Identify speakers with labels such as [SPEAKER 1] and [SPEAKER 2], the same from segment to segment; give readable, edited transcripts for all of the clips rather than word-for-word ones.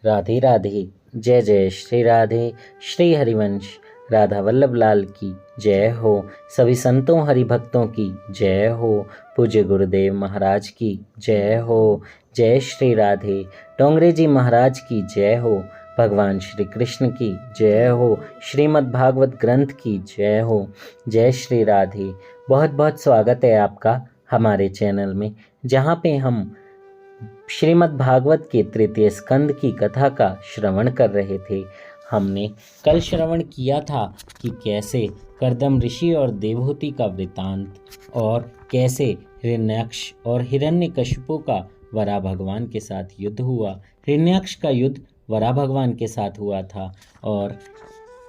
[SPEAKER 1] राधे राधे। जय जय श्री राधे। श्री हरिवंश राधा वल्लभ लाल की जय हो। सभी संतों हरि भक्तों की जय हो। पूज्य गुरुदेव महाराज की जय हो। जय श्री राधे। डोंगरे जी महाराज की जय हो। भगवान श्री कृष्ण की जय हो। श्रीमद् भागवत ग्रंथ की जय हो। जय श्री राधे। बहुत बहुत स्वागत है आपका हमारे चैनल में, जहाँ पे हम श्रीमद् भागवत के तृतीय स्कंद की कथा का श्रवण कर रहे थे। हमने कल श्रवण किया था कि कैसे कर्दम ऋषि और देवहूति का वृतांत और कैसे हिरण्याक्ष और हिरण्यकशिपु का वराह भगवान के साथ युद्ध हुआ। हिरण्याक्ष का युद्ध वराह भगवान के साथ हुआ था और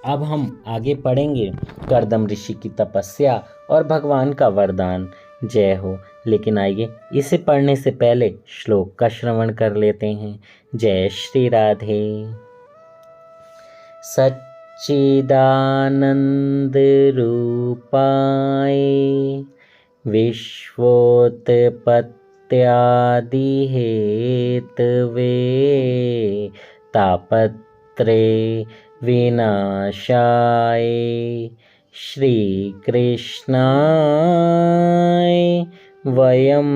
[SPEAKER 1] अब हम आगे पढ़ेंगे कर्दम ऋषि की तपस्या और भगवान का वरदान। जय हो। लेकिन आइए इसे पढ़ने से पहले श्लोक का श्रवण कर लेते हैं। जय श्री राधे। सच्चिदानंद रूपाय विश्वोत्पत्त्यादि हेतवे तापत्रे विनाशाय श्री कृष्णाय वयम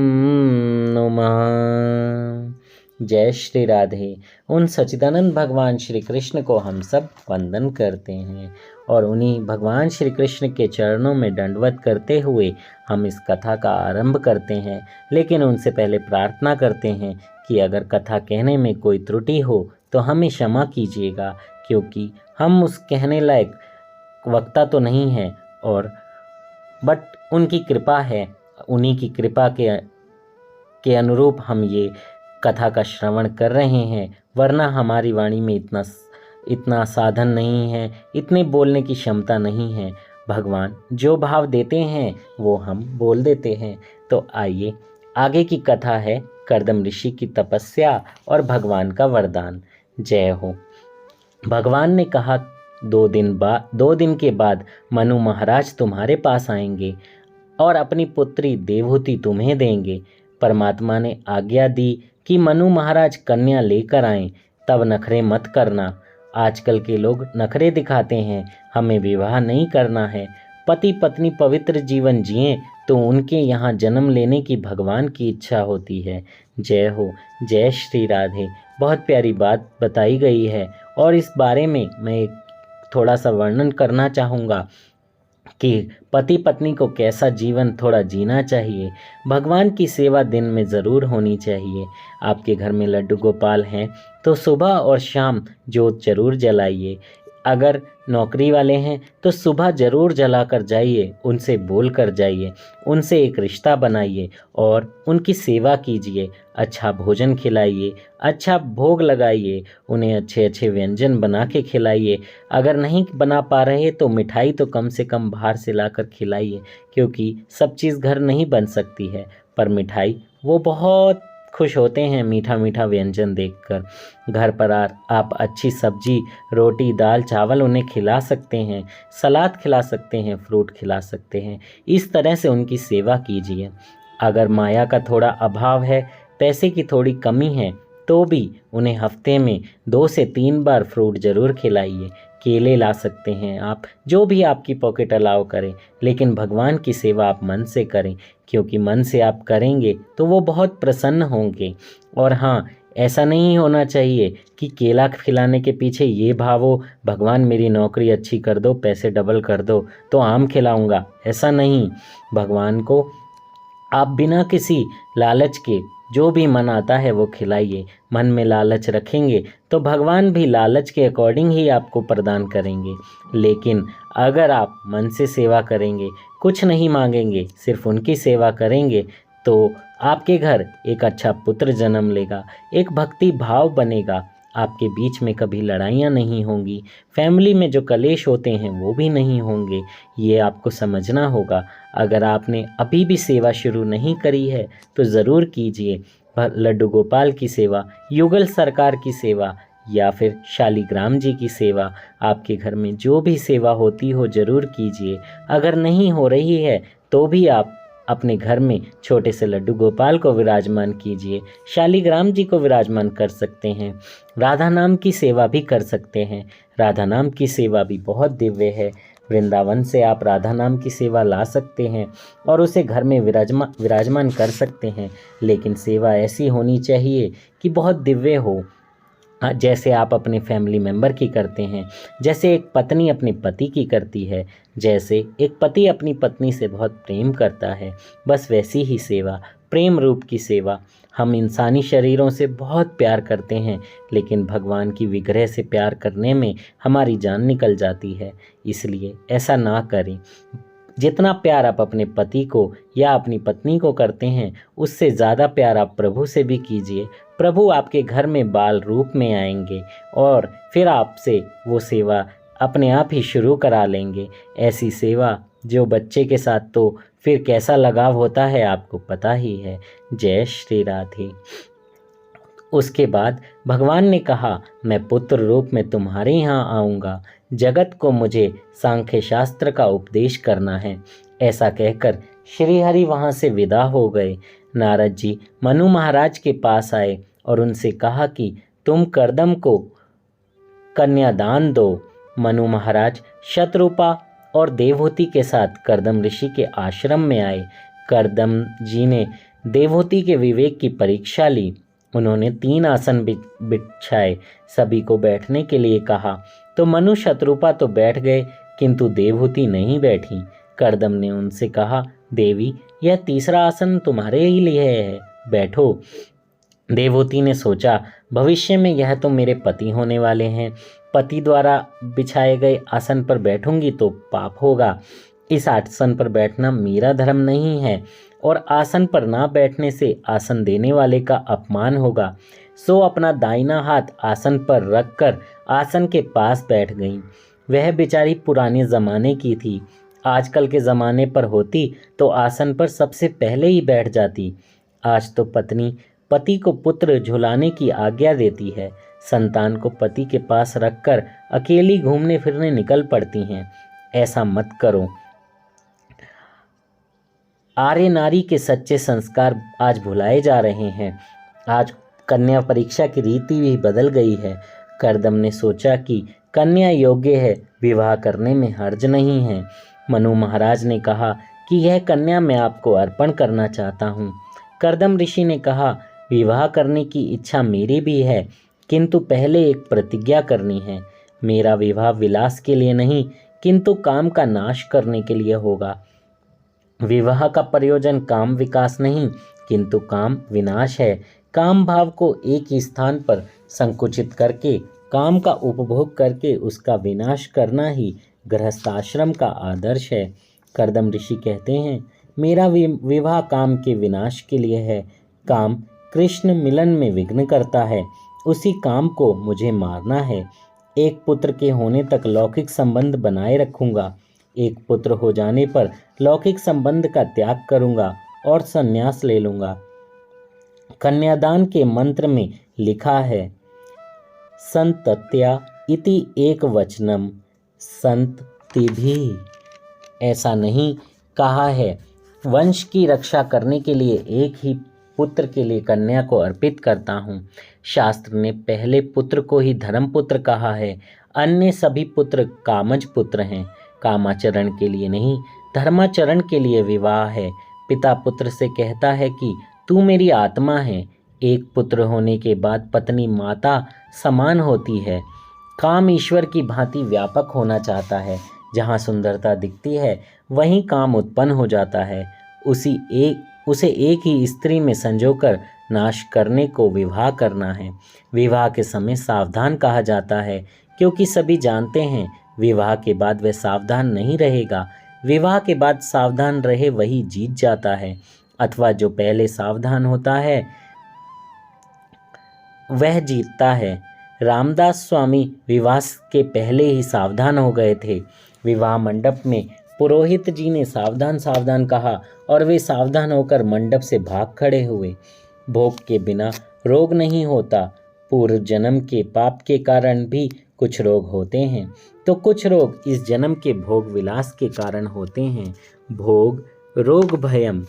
[SPEAKER 1] नुमः। जय श्री राधे। उन सच्चिदानंद भगवान श्री कृष्ण को हम सब वंदन करते हैं और उन्हीं भगवान श्री कृष्ण के चरणों में दंडवत करते हुए हम इस कथा का आरंभ करते हैं। लेकिन उनसे पहले प्रार्थना करते हैं कि अगर कथा कहने में कोई त्रुटि हो तो हमें क्षमा कीजिएगा, क्योंकि हम उस कहने लायक वक्ता तो नहीं है और बट उनकी कृपा है। उन्हीं की कृपा के अनुरूप हम ये कथा का श्रवण कर रहे हैं, वरना हमारी वाणी में इतना साधन नहीं है, इतने बोलने की क्षमता नहीं है। भगवान जो भाव देते हैं वो हम बोल देते हैं। तो आइए आगे की कथा है कर्दम ऋषि की तपस्या और भगवान का वरदान। जय हो। भगवान ने कहा, 2 दिन के बाद मनु महाराज तुम्हारे पास आएंगे और अपनी पुत्री देवहूति तुम्हें देंगे। परमात्मा ने आज्ञा दी कि मनु महाराज कन्या लेकर आएं, तब नखरे मत करना। आजकल के लोग नखरे दिखाते हैं। हमें विवाह नहीं करना है। पति पत्नी पवित्र जीवन जिएं तो उनके यहाँ जन्म लेने की भगवान की इच्छा होती है। जय हो। जय श्री राधे। बहुत प्यारी बात बताई गई है और इस बारे में मैं थोड़ा सा वर्णन करना चाहूँगा कि पति पत्नी को कैसा जीवन थोड़ा जीना चाहिए। भगवान की सेवा दिन में ज़रूर होनी चाहिए। आपके घर में लड्डू गोपाल हैं तो सुबह और शाम जोत जरूर जलाइए। अगर नौकरी वाले हैं तो सुबह ज़रूर जला कर जाइए, उनसे बोल कर जाइए, उनसे एक रिश्ता बनाइए और उनकी सेवा कीजिए। अच्छा भोजन खिलाइए, अच्छा भोग लगाइए, उन्हें अच्छे अच्छे व्यंजन बना के खिलाइए। अगर नहीं बना पा रहे तो मिठाई तो कम से कम बाहर से लाकर खिलाइए, क्योंकि सब चीज़ घर नहीं बन सकती है, पर मिठाई वो बहुत खुश होते हैं मीठा मीठा व्यंजन देखकर। घर पर आप अच्छी सब्जी, रोटी, दाल, चावल उन्हें खिला सकते हैं, सलाद खिला सकते हैं, फ्रूट खिला सकते हैं। इस तरह से उनकी सेवा कीजिए। अगर माया का थोड़ा अभाव है, पैसे की थोड़ी कमी है, तो भी उन्हें हफ्ते में 2 से 3 बार फ्रूट ज़रूर खिलाइए। केले ला सकते हैं आप, जो भी आपकी पॉकेट अलाउ करें, लेकिन भगवान की सेवा आप मन से करें, क्योंकि मन से आप करेंगे तो वो बहुत प्रसन्न होंगे। और हाँ, ऐसा नहीं होना चाहिए कि केला खिलाने के पीछे ये भाव हो, भगवान मेरी नौकरी अच्छी कर दो, पैसे डबल कर दो तो आम खिलाऊंगा। ऐसा नहीं। भगवान को आप बिना किसी लालच के जो भी मन आता है वो खिलाइए। मन में लालच रखेंगे तो भगवान भी लालच के अकॉर्डिंग ही आपको प्रदान करेंगे। लेकिन अगर आप मन से सेवा करेंगे, कुछ नहीं मांगेंगे, सिर्फ उनकी सेवा करेंगे, तो आपके घर एक अच्छा पुत्र जन्म लेगा, एक भक्ति भाव बनेगा। आपके बीच में कभी लड़ाइयाँ नहीं होंगी, फैमिली में जो कलेश होते हैं वो भी नहीं होंगे। ये आपको समझना होगा। अगर आपने अभी भी सेवा शुरू नहीं करी है तो ज़रूर कीजिए। लड्डू गोपाल की सेवा, युगल सरकार की सेवा या फिर शालिग्राम जी की सेवा, आपके घर में जो भी सेवा होती हो ज़रूर कीजिए। अगर नहीं हो रही है तो भी आप अपने घर में छोटे से लड्डू गोपाल को विराजमान कीजिए, शालिग्राम जी को विराजमान कर सकते हैं, राधा नाम की सेवा भी कर सकते हैं। राधा नाम की सेवा भी बहुत दिव्य है। वृंदावन से आप राधा नाम की सेवा ला सकते हैं और उसे घर में विराजमान कर सकते हैं, लेकिन सेवा ऐसी होनी चाहिए कि बहुत दिव्य हो, जैसे आप अपने फैमिली मेम्बर की करते हैं, जैसे एक पत्नी अपने पति की करती है, जैसे एक पति अपनी पत्नी से बहुत प्रेम करता है, बस वैसी ही सेवा, प्रेम रूप की सेवा। हम इंसानी शरीरों से बहुत प्यार करते हैं, लेकिन भगवान की विग्रह से प्यार करने में हमारी जान निकल जाती है। इसलिए ऐसा ना करें। जितना प्यार आप अपने पति को या अपनी पत्नी को करते हैं, उससे ज़्यादा प्यार आप प्रभु से भी कीजिए। प्रभु आपके घर में बाल रूप में आएंगे और फिर आपसे वो सेवा अपने आप ही शुरू करा लेंगे। ऐसी सेवा जो बच्चे के साथ तो फिर कैसा लगाव होता है आपको पता ही है। जय श्री राधे। उसके बाद भगवान ने कहा, मैं पुत्र रूप में तुम्हारे यहाँ आऊँगा, जगत को मुझे सांख्य शास्त्र का उपदेश करना है। ऐसा कहकर श्री हरि वहाँ से विदा हो गए। नारद जी मनु महाराज के पास आए और उनसे कहा कि तुम कर्दम को कन्यादान दो। मनु महाराज शतरूपा और देवहूति के साथ कर्दम ऋषि के आश्रम में आए। कर्दम जी ने देवहूति के विवेक की परीक्षा ली। उन्होंने 3 आसन बिछाए, सभी को बैठने के लिए कहा तो मनु शतरूपा तो बैठ गए, किंतु देवहूति नहीं बैठी। कर्दम ने उनसे कहा, देवी यह तीसरा आसन तुम्हारे ही लिए है, बैठो। देवहूति ने सोचा, भविष्य में यह तो मेरे पति होने वाले हैं, पति द्वारा बिछाए गए आसन पर बैठूंगी तो पाप होगा। इस आसन पर बैठना मेरा धर्म नहीं है और आसन पर ना बैठने से आसन देने वाले का अपमान होगा। सो अपना दाहिना हाथ आसन पर रखकर आसन के पास बैठ गई। वह बेचारी पुराने ज़माने की थी, आजकल के ज़माने पर होती तो आसन पर सबसे पहले ही बैठ जाती। आज तो पत्नी पति को पुत्र झुलाने की आज्ञा देती है, संतान को पति के पास रखकर अकेली घूमने फिरने निकल पड़ती हैं। ऐसा मत करो। आर्य नारी के सच्चे संस्कार आज भुलाए जा रहे हैं। आज कन्या परीक्षा की रीति भी बदल गई है। कर्दम ने सोचा कि कन्या योग्य है, विवाह करने में हर्ज नहीं है। मनु महाराज ने कहा कि यह कन्या मैं आपको अर्पण करना चाहता हूँ। कर्दम ऋषि ने कहा, विवाह करने की इच्छा मेरी भी है, किंतु पहले एक प्रतिज्ञा करनी है। मेरा विवाह विलास के लिए नहीं, किंतु काम का नाश करने के लिए होगा। विवाह का प्रयोजन काम विकास नहीं, किंतु काम विनाश है। काम भाव को एक ही स्थान पर संकुचित करके, काम का उपभोग करके उसका विनाश करना ही गृहस्थाश्रम का आदर्श है। कर्दम ऋषि कहते हैं, मेरा विवाह काम के विनाश के लिए है। काम कृष्ण मिलन में विघ्न करता है, उसी काम को मुझे मारना है। एक पुत्र के होने तक लौकिक संबंध बनाए रखूंगा, एक पुत्र हो जाने पर लौकिक संबंध का त्याग करूंगा और संन्यास ले लूंगा। कन्यादान के मंत्र में लिखा है, संतत्या इति एक वचनम संतति भी। ऐसा नहीं कहा है। वंश की रक्षा करने के लिए एक ही पुत्र के लिए कन्या को अर्पित करता हूँ। शास्त्र ने पहले पुत्र को ही धर्मपुत्र कहा है, अन्य सभी पुत्र कामज पुत्र हैं। कामाचरण के लिए नहीं, धर्माचरण के लिए विवाह है। पिता पुत्र से कहता है कि तू मेरी आत्मा है। एक पुत्र होने के बाद पत्नी माता समान होती है। काम ईश्वर की भांति व्यापक होना चाहता है। जहाँ सुंदरता दिखती है वहीं काम उत्पन्न हो जाता है। उसे एक ही स्त्री में संजोकर नाश करने को विवाह करना है। विवाह के समय सावधान कहा जाता है, क्योंकि सभी जानते हैं विवाह के बाद वह सावधान नहीं रहेगा। विवाह के बाद सावधान रहे वही जीत जाता है, अथवा जो पहले सावधान होता है वह जीतता है। रामदास स्वामी विवाह के पहले ही सावधान हो गए थे। विवाह मंडप में पुरोहित जी ने सावधान सावधान कहा और वे सावधान होकर मंडप से भाग खड़े हुए। भोग के बिना रोग नहीं होता। पूर्व जन्म के पाप के कारण भी कुछ रोग होते हैं, तो कुछ रोग इस जन्म के भोग विलास के कारण होते हैं। भोग रोग भयम,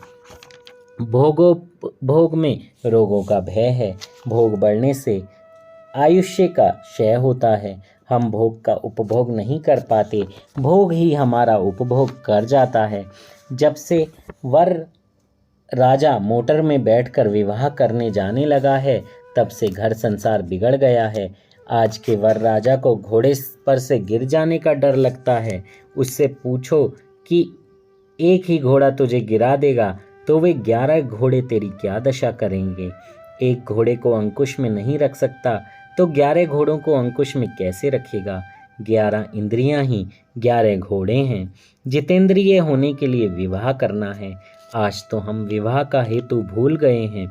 [SPEAKER 1] भोग में रोगों का भय है। भोग बढ़ने से आयुष्य का क्षय होता है। हम भोग का उपभोग नहीं कर पाते, भोग ही हमारा उपभोग कर जाता है। जब से वर राजा मोटर में बैठकर विवाह करने जाने लगा है, तब से घर संसार बिगड़ गया है। आज के वर राजा को घोड़े पर से गिर जाने का डर लगता है। उससे पूछो कि एक ही घोड़ा तुझे गिरा देगा तो वे 11 घोड़े तेरी क्या दशा करेंगे। एक घोड़े को अंकुश में नहीं रख सकता तो 11 घोड़ों को अंकुश में कैसे रखेगा। 11 इंद्रियां ही 11 घोड़े हैं। जितेंद्रिय होने के लिए विवाह करना है। आज तो हम विवाह का हेतु भूल गए हैं।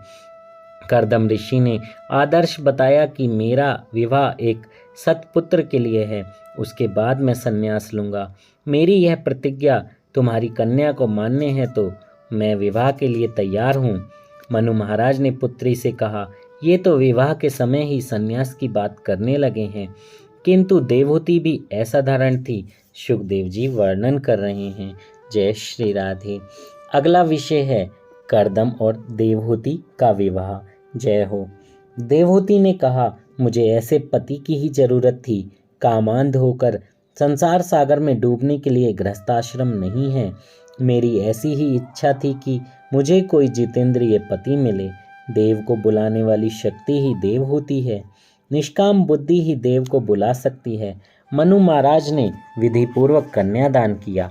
[SPEAKER 1] कर्दम ऋषि ने आदर्श बताया कि मेरा विवाह एक सत्पुत्र के लिए है, उसके बाद मैं संन्यास लूँगा। मेरी यह प्रतिज्ञा तुम्हारी कन्या को मान्य है तो मैं विवाह के लिए तैयार हूँ। मनु महाराज ने पुत्री से कहा, ये तो विवाह के समय ही संन्यास की बात करने लगे हैं, किंतु देवहूति भी ऐसा धारण थी। सुखदेव जी वर्णन कर रहे हैं। जय श्री राधे। अगला विषय है कर्दम और देवहूति का विवाह। जय हो। देवहूति ने कहा, मुझे ऐसे पति की ही जरूरत थी। कामांध होकर संसार सागर में डूबने के लिए गृहस्थाश्रम नहीं है। मेरी ऐसी ही इच्छा थी कि मुझे कोई जितेंद्रिय पति मिले। देव को बुलाने वाली शक्ति ही देव होती है। निष्काम बुद्धि ही देव को बुला सकती है। मनु महाराज ने विधि पूर्वक कन्यादान किया।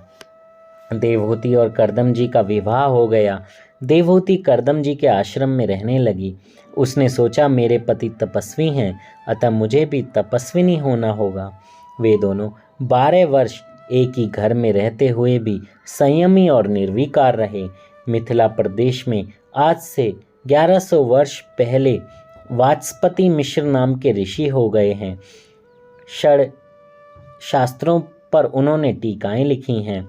[SPEAKER 1] देवहूति और कर्दम जी का विवाह हो गया। देवहूति कर्दम जी के आश्रम में रहने लगी। उसने सोचा, मेरे पति तपस्वी हैं, अतः मुझे भी तपस्विनी होना होगा। वे दोनों 12 वर्ष एक ही घर में रहते हुए भी संयमी और निर्विकार रहे। मिथिला प्रदेश में आज से 1100 वर्ष पहले वाचस्पति मिश्र नाम के ऋषि हो गए हैं। षड शास्त्रों पर उन्होंने टीकाएं लिखी हैं,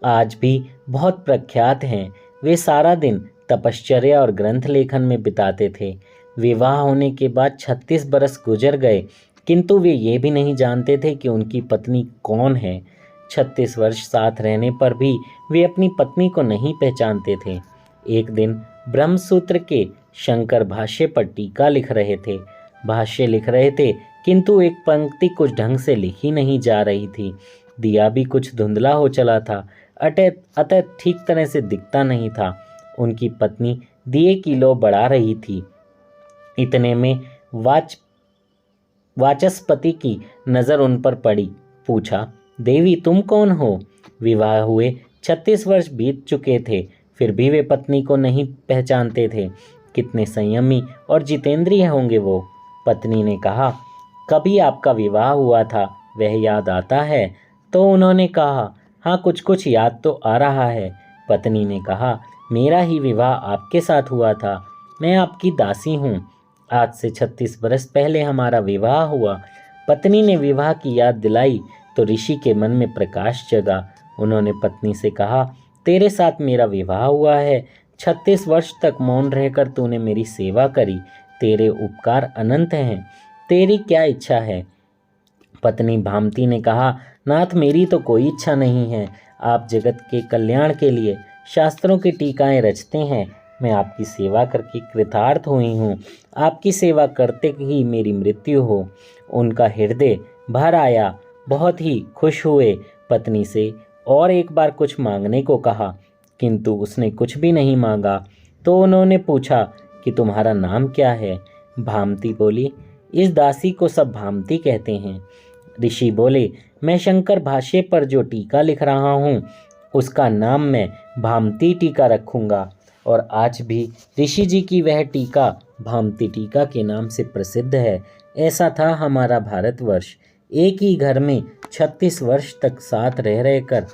[SPEAKER 1] आज भी बहुत प्रख्यात हैं। वे सारा दिन तपश्चर्या और ग्रंथ लेखन में बिताते थे। विवाह होने के बाद 36 बरस गुजर गए, किंतु वे ये भी नहीं जानते थे कि उनकी पत्नी कौन है। 36 वर्ष साथ रहने पर भी वे अपनी पत्नी को नहीं पहचानते थे। एक दिन ब्रह्मसूत्र के शंकर भाष्य पर टीका लिख रहे थे। भाष्य लिख रहे थे, किंतु एक पंक्ति कुछ ढंग से लिखी नहीं जा रही थी। दिया भी कुछ धुंधला हो चला था, अतः ठीक तरह से दिखता नहीं था। उनकी पत्नी दिए की लौ बढ़ा रही थी। इतने में वाचस्पति की नज़र उन पर पड़ी। पूछा, देवी तुम कौन हो? विवाह हुए 36 वर्ष बीत चुके थे, फिर भी वे पत्नी को नहीं पहचानते थे। कितने संयमी और जितेंद्रिय होंगे वो। पत्नी ने कहा, कभी आपका विवाह हुआ था, वह याद आता है? तो उन्होंने कहा, हाँ कुछ कुछ याद तो आ रहा है। पत्नी ने कहा, मेरा ही विवाह आपके साथ हुआ था, मैं आपकी दासी हूँ। आज से 36 बरस पहले हमारा विवाह हुआ। पत्नी ने विवाह की याद दिलाई तो ऋषि के मन में प्रकाश जगा। उन्होंने पत्नी से कहा, तेरे साथ मेरा विवाह हुआ है। 36 वर्ष तक मौन रहकर तूने मेरी सेवा करी। तेरे उपकार अनंत हैं। तेरी क्या इच्छा है? पत्नी भामती ने कहा, नाथ मेरी तो कोई इच्छा नहीं है। आप जगत के कल्याण के लिए शास्त्रों की टीकाएं रचते हैं। मैं आपकी सेवा करके कृतार्थ हुई हूँ। आपकी सेवा करते ही मेरी मृत्यु हो। उनका हृदय भर आया, बहुत ही खुश हुए। पत्नी से और एक बार कुछ मांगने को कहा, किंतु उसने कुछ भी नहीं मांगा। तो उन्होंने पूछा कि तुम्हारा नाम क्या है? भामती बोली, इस दासी को सब भामती कहते हैं। ऋषि बोले, मैं शंकर भाष्य पर जो टीका लिख रहा हूँ उसका नाम मैं भामती टीका रखूँगा। और आज भी ऋषि जी की वह टीका भामती टीका के नाम से प्रसिद्ध है। ऐसा था हमारा भारतवर्ष। एक ही घर में 36 वर्ष तक साथ रह रहकर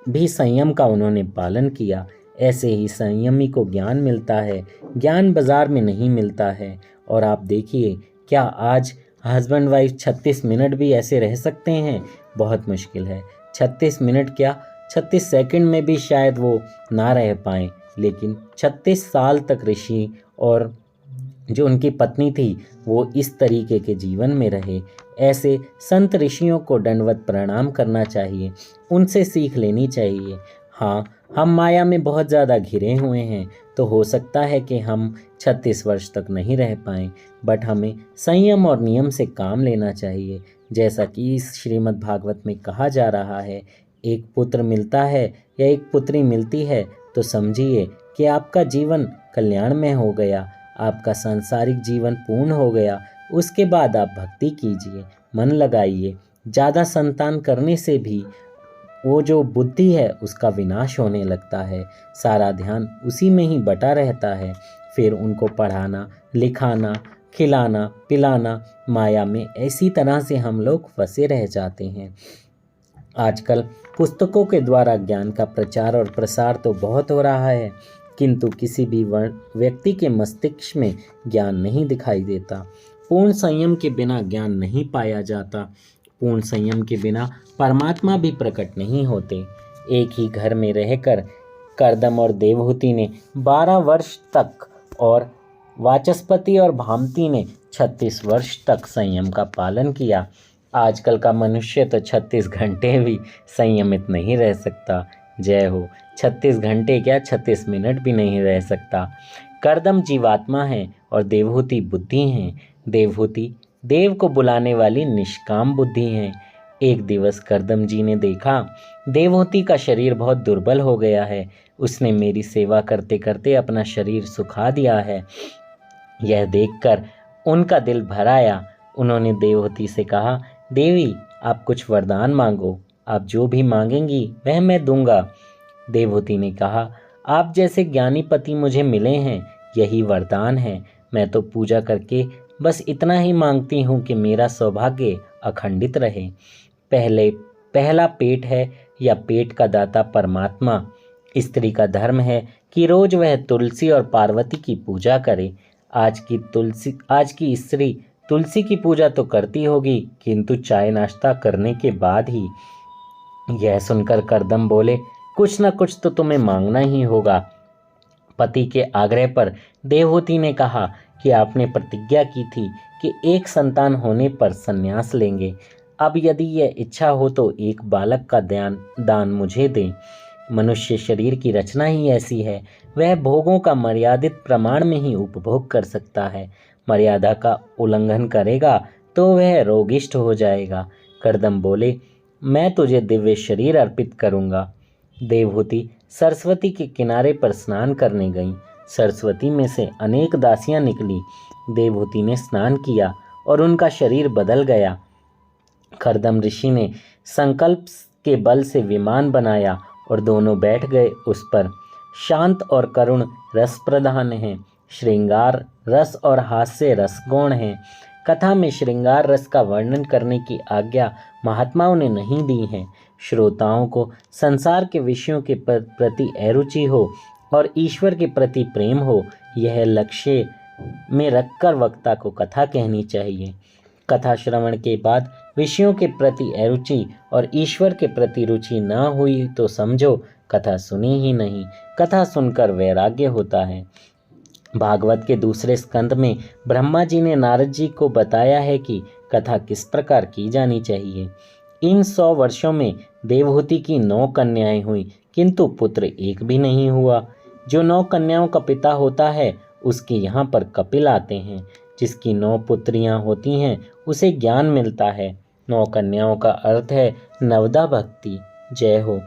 [SPEAKER 1] भी संयम का उन्होंने पालन किया। ऐसे ही संयमी को ज्ञान मिलता है, ज्ञान बाजार में नहीं मिलता है। और आप देखिए, क्या आज हस्बैंड वाइफ 36 मिनट भी ऐसे रह सकते हैं? बहुत मुश्किल है। 36 मिनट क्या, 36 सेकंड में भी शायद वो ना रह पाएँ। लेकिन 36 साल तक ऋषि और जो उनकी पत्नी थी वो इस तरीके के जीवन में रहे। ऐसे संत ऋषियों को दंडवत प्रणाम करना चाहिए, उनसे सीख लेनी चाहिए। हाँ, हम माया में बहुत ज़्यादा घिरे हुए हैं, तो हो सकता है कि हम 36 वर्ष तक नहीं रह पाएं, बट हमें संयम और नियम से काम लेना चाहिए। जैसा कि इस श्रीमद् भागवत में कहा जा रहा है, एक पुत्र मिलता है या एक पुत्री मिलती है तो समझिए कि आपका जीवन कल्याणमय हो गया, आपका सांसारिक जीवन पूर्ण हो गया। उसके बाद आप भक्ति कीजिए, मन लगाइए। ज़्यादा संतान करने से भी वो जो बुद्धि है उसका विनाश होने लगता है, सारा ध्यान उसी में ही बटा रहता है। फिर उनको पढ़ाना, लिखाना, खिलाना, पिलाना, माया में ऐसी तरह से हम लोग फंसे रह जाते हैं। आजकल पुस्तकों के द्वारा ज्ञान का प्रचार और प्रसार तो बहुत हो रहा है, किंतु किसी भी व्यक्ति के मस्तिष्क में ज्ञान नहीं दिखाई देता। पूर्ण संयम के बिना ज्ञान नहीं पाया जाता। पूर्ण संयम के बिना परमात्मा भी प्रकट नहीं होते। एक ही घर में रहकर कर्दम और देवहूति ने 12 वर्ष तक और वाचस्पति और भामती ने 36 वर्ष तक संयम का पालन किया। आजकल का मनुष्य तो 36 घंटे भी संयमित नहीं रह सकता। जय हो। 36 घंटे क्या, 36 मिनट भी नहीं रह सकता। कर्दम जीवात्मा है और देवहूति बुद्धि हैं। देवहूति देव को बुलाने वाली निष्काम बुद्धि हैं। एक दिवस कर्दम जी ने देखा देवहूति का शरीर बहुत दुर्बल हो गया है। उसने मेरी सेवा करते करते अपना शरीर सुखा दिया है। यह देखकर उनका दिल भर आया। उन्होंने देवहूति से कहा, देवी आप कुछ वरदान मांगो, आप जो भी मांगेंगी वह मैं दूंगा। देवहूति ने कहा, आप जैसे ज्ञानी पति मुझे मिले हैं, यही वरदान है। मैं तो पूजा करके बस इतना ही मांगती हूँ कि मेरा सौभाग्य अखंडित रहे। पहला पेट है या पेट का दाता परमात्मा। स्त्री का धर्म है कि रोज वह तुलसी और पार्वती की पूजा करे। आज की स्त्री तुलसी की पूजा तो करती होगी, किंतु चाय नाश्ता करने के बाद ही। यह सुनकर कर्दम बोले, कुछ न कुछ तो तुम्हें मांगना ही होगा। पति के आग्रह पर देवहूति ने कहा कि आपने प्रतिज्ञा की थी कि एक संतान होने पर संन्यास लेंगे। अब यदि यह इच्छा हो तो एक बालक का दान मुझे दें। मनुष्य शरीर की रचना ही ऐसी है, वह भोगों का मर्यादित प्रमाण में ही उपभोग कर सकता है। मर्यादा का उल्लंघन करेगा तो वह रोगिष्ठ हो जाएगा। कर्दम बोले, मैं तुझे दिव्य शरीर अर्पित करूंगा। देवहूति सरस्वती के किनारे पर स्नान करने गईं। सरस्वती में से अनेक दासियां निकली। देवहूति ने स्नान किया और उनका शरीर बदल गया। कर्दम ऋषि ने संकल्प के बल से विमान बनाया और दोनों बैठ गए उस पर। शांत और करुण रस प्रधान हैं। श्रृंगार रस और हास्य रसगौण हैं। कथा में श्रृंगार रस का वर्णन करने की आज्ञा महात्माओं ने नहीं दी है। श्रोताओं को संसार के विषयों के प्रति अरुचि हो और ईश्वर के प्रति प्रेम हो, यह लक्ष्य में रखकर वक्ता को कथा कहनी चाहिए। कथा श्रवण के बाद विषयों के प्रति अरुचि और ईश्वर के प्रति रुचि न हुई तो समझो कथा सुनी ही नहीं। कथा सुनकर वैराग्य होता है। भागवत के दूसरे स्कंद में ब्रह्मा जी ने नारद जी को बताया है कि कथा किस प्रकार की जानी चाहिए। इन 100 वर्षों में देवहूति की 9 कन्याएं हुई, किंतु पुत्र एक भी नहीं हुआ। जो 9 कन्याओं का पिता होता है उसके यहाँ पर कपिल आते हैं। जिसकी 9 पुत्रियां होती हैं उसे ज्ञान मिलता है। 9 कन्याओं का अर्थ है नवदा भक्ति। जय हो।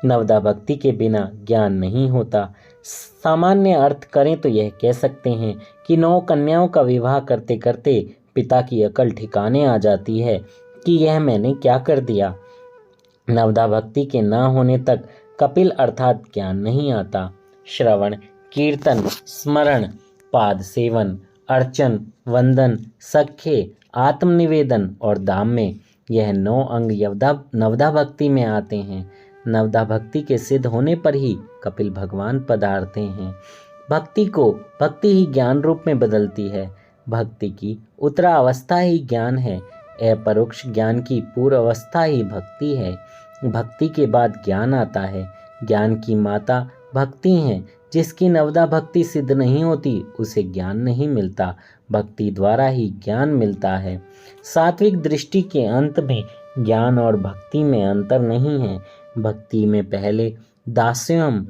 [SPEAKER 1] नवदा भक्ति के बिना ज्ञान नहीं होता। सामान्य अर्थ करें तो यह कह सकते हैं कि 9 कन्याओं का विवाह करते करते पिता की अकल ठिकाने आ जाती है कि यह मैंने क्या कर दिया। नवदा भक्ति के न होने तक कपिल अर्थात ज्ञान नहीं आता। श्रवण, कीर्तन, स्मरण, पाद सेवन, अर्चन, वंदन, सख्य, आत्मनिवेदन और दाम्य, यह 9 अंग नवदा भक्ति में आते हैं। नवदा भक्ति के सिद्ध होने पर ही कपिल भगवान पधारते हैं। भक्ति ही ज्ञान रूप में बदलती है। भक्ति की उत्तरा अवस्था ही ज्ञान है। अपरोक्ष ज्ञान की पूर्व अवस्था ही भक्ति है। भक्ति के बाद ज्ञान आता है। ज्ञान की माता भक्ति है। जिसकी नवदा भक्ति सिद्ध नहीं होती उसे ज्ञान नहीं मिलता। भक्ति द्वारा ही ज्ञान मिलता है। सात्विक दृष्टि के अंत में ज्ञान और भक्ति में अंतर नहीं है। भक्ति में पहले दास्यम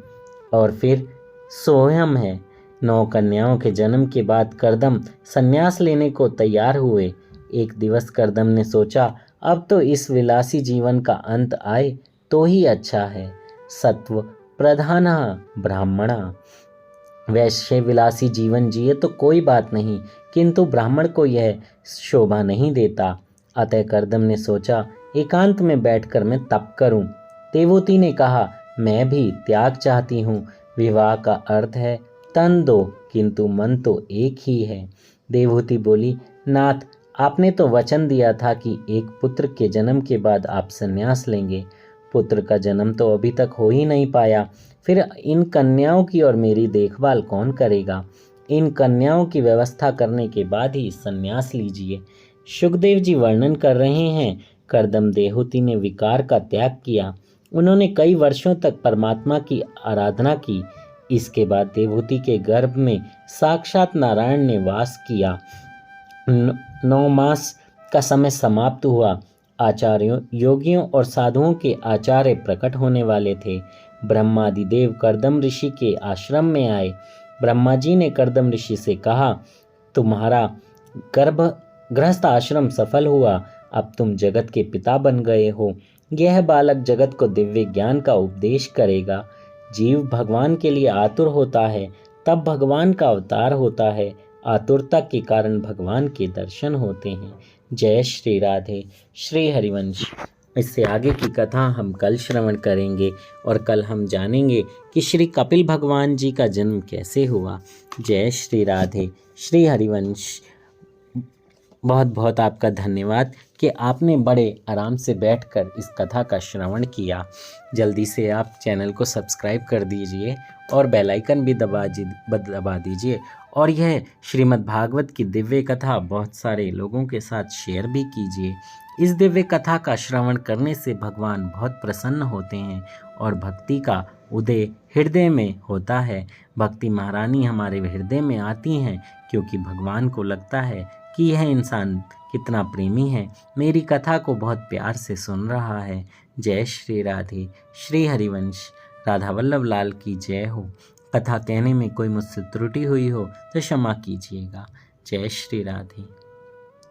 [SPEAKER 1] और फिर सोहम है। 9 कन्याओं के जन्म के बाद करदम संन्यास लेने को तैयार हुए। एक दिवस करदम ने सोचा, अब तो इस विलासी जीवन का अंत आए तो ही अच्छा है। सत्व प्रधान ब्राह्मणा, वैश्य विलासी जीवन जिए तो कोई बात नहीं, किंतु ब्राह्मण को यह शोभा नहीं देता। अतः करदम ने सोचा, एकांत में बैठकर मैं तप करूं। देवहूति ने कहा, मैं भी त्याग चाहती हूँ। विवाह का अर्थ है तन दो, किंतु मन तो एक ही है। देवहूति बोली, नाथ, आपने तो वचन दिया था कि एक पुत्र के जन्म के बाद आप संन्यास लेंगे। पुत्र का जन्म तो अभी तक हो ही नहीं पाया, फिर इन कन्याओं की और मेरी देखभाल कौन करेगा? इन कन्याओं की व्यवस्था करने के बाद ही संन्यास लीजिए। सुखदेव जी वर्णन कर रहे हैं, करदम देवहूति ने विकार का त्याग किया। उन्होंने कई वर्षों तक परमात्मा की आराधना की। इसके बाद देवहूति के गर्भ में साक्षात नारायण ने वास किया। 9 मास का समय समाप्त हुआ। आचार्यों, योगियों और साधुओं के आचार्य प्रकट होने वाले थे। ब्रह्मादि देव करदम ऋषि के आश्रम में आए। ब्रह्मा जी ने करदम ऋषि से कहा, तुम्हारा गृहस्थ आश्रम सफल हुआ, अब तुम जगत के पिता बन गए हो। यह बालक जगत को दिव्य ज्ञान का उपदेश करेगा। जीव भगवान के लिए आतुर होता है, तब भगवान का अवतार होता है। आतुरता के कारण भगवान के दर्शन होते हैं। जय श्री राधे। श्री हरिवंश। इससे आगे की कथा हम कल श्रवण करेंगे और कल हम जानेंगे कि श्री कपिल भगवान जी का जन्म कैसे हुआ। जय श्री राधे। श्री हरिवंश। बहुत बहुत आपका धन्यवाद कि आपने बड़े आराम से बैठकर इस कथा का श्रवण किया। जल्दी से आप चैनल को सब्सक्राइब कर दीजिए और बेल आइकन भी दबा दीजिए। और यह श्रीमद् भागवत की दिव्य कथा बहुत सारे लोगों के साथ शेयर भी कीजिए। इस दिव्य कथा का श्रवण करने से भगवान बहुत प्रसन्न होते हैं और भक्ति का उदय हृदय में होता है। भक्ति महारानी हमारे हृदय में आती हैं, क्योंकि भगवान को लगता है कि यह इंसान कितना प्रेमी है, मेरी कथा को बहुत प्यार से सुन रहा है। जय श्री राधे। श्री हरिवंश। राधा वल्लभ लाल की जय हो। कथा कहने में कोई मुझसे त्रुटि हुई हो तो क्षमा कीजिएगा। जय श्री राधे।